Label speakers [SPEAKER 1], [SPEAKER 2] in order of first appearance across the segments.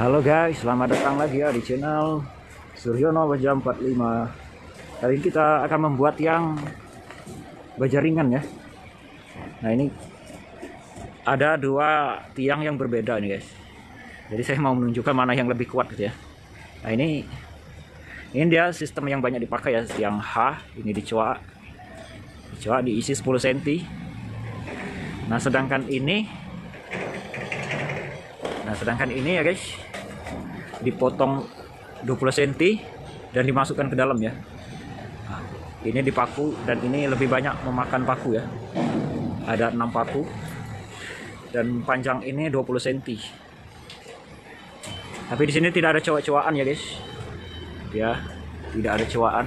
[SPEAKER 1] Halo guys, selamat datang lagi ya di channel Suryono Baja 45. Kali ini kita akan membuat yang baja ringan ya. Nah ini ada dua tiang yang berbeda nih guys. Jadi saya mau menunjukkan mana yang lebih kuat gitu ya. Nah ini dia sistem yang banyak dipakai ya. Tiang H ini dicoak diisi 10 cm. Nah sedangkan ini ya guys, dipotong 20 cm dan dimasukkan ke dalam ya. Nah, ini dipaku dan ini lebih banyak memakan paku ya. Ada 6 paku dan panjang ini 20 cm. Tapi di sini tidak ada coak-coakan ya guys. Ya, tidak ada coakan.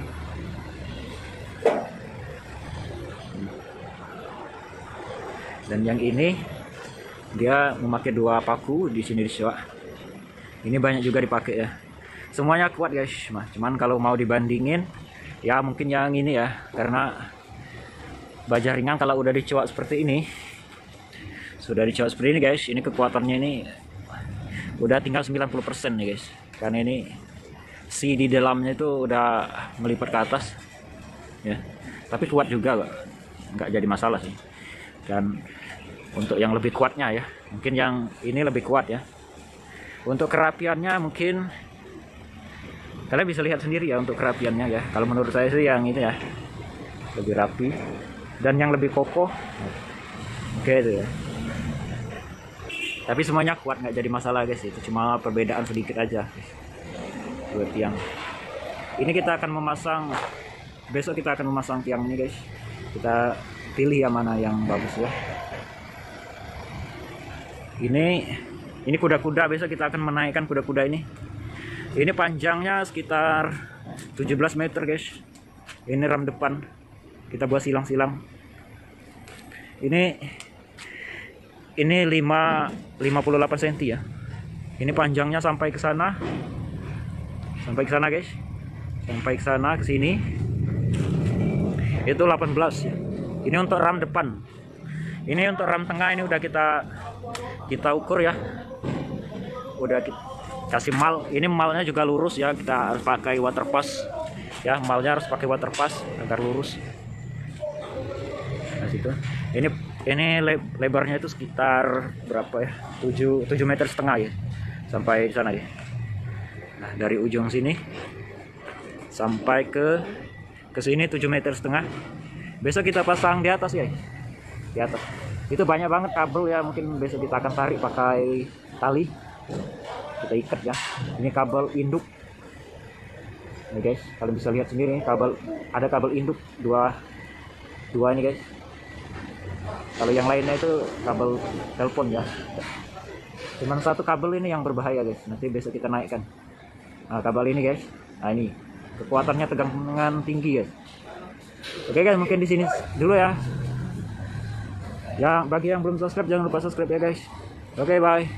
[SPEAKER 1] Dan yang ini dia memakai 2 paku di sini dicoak. Ini banyak juga dipakai ya. Semuanya kuat guys. Cuman kalau mau dibandingin ya mungkin yang ini ya, karena baja ringan kalau udah dicoak seperti ini, guys, ini kekuatannya ini udah tinggal 90% nih guys. Karena ini si di dalamnya itu udah melipat ke atas ya. Tapi kuat juga kok. Nggak jadi masalah sih. Dan untuk yang lebih kuatnya ya, mungkin yang ini lebih kuat ya. Untuk kerapiannya mungkin kalian bisa lihat sendiri ya untuk kerapiannya ya. Kalau menurut saya sih yang ini ya lebih rapi dan yang lebih kokoh. Oke itu ya. Tapi semuanya kuat, nggak jadi masalah guys. Itu cuma perbedaan sedikit aja dua tiang. Ini kita akan memasang, besok kita akan memasang tiang ini guys. Kita pilih yang mana yang bagus ya. Ini kuda-kuda, besok kita akan menaikkan kuda-kuda ini. Ini panjangnya sekitar 17 meter guys. Ini ram depan. Kita buat silang-silang. Ini 58 cm ya. Ini panjangnya sampai ke sana. Sampai ke sana guys. Sampai ke sana ke sini. Itu 18 ya. Ini untuk ram depan. Ini untuk ram tengah ini udah kita ukur ya. Udah kasih mal. Ini malnya juga lurus ya, kita harus pakai waterpass ya. Malnya harus pakai waterpass agar lurus. Nah situ ini lebarnya itu sekitar berapa ya, 7,5 meter ya sampai sana ya. Nah dari ujung sini sampai ke sini 7,5 meter. Besok kita pasang di atas ya, di atas itu banyak banget kabel ya. Mungkin besok kita akan tarik pakai tali, kita ikat ya. Ini kabel induk ini guys, kalian bisa lihat sendiri ada kabel induk dua ini guys. Kalau yang lainnya itu kabel telepon ya. Cuman satu kabel ini yang berbahaya guys, nanti besok kita naikkan. Nah kabel ini guys, nah ini kekuatannya tegangan tinggi guys. Oke guys, mungkin di sini dulu ya. Ya bagi yang belum subscribe jangan lupa subscribe ya guys. Oke bye.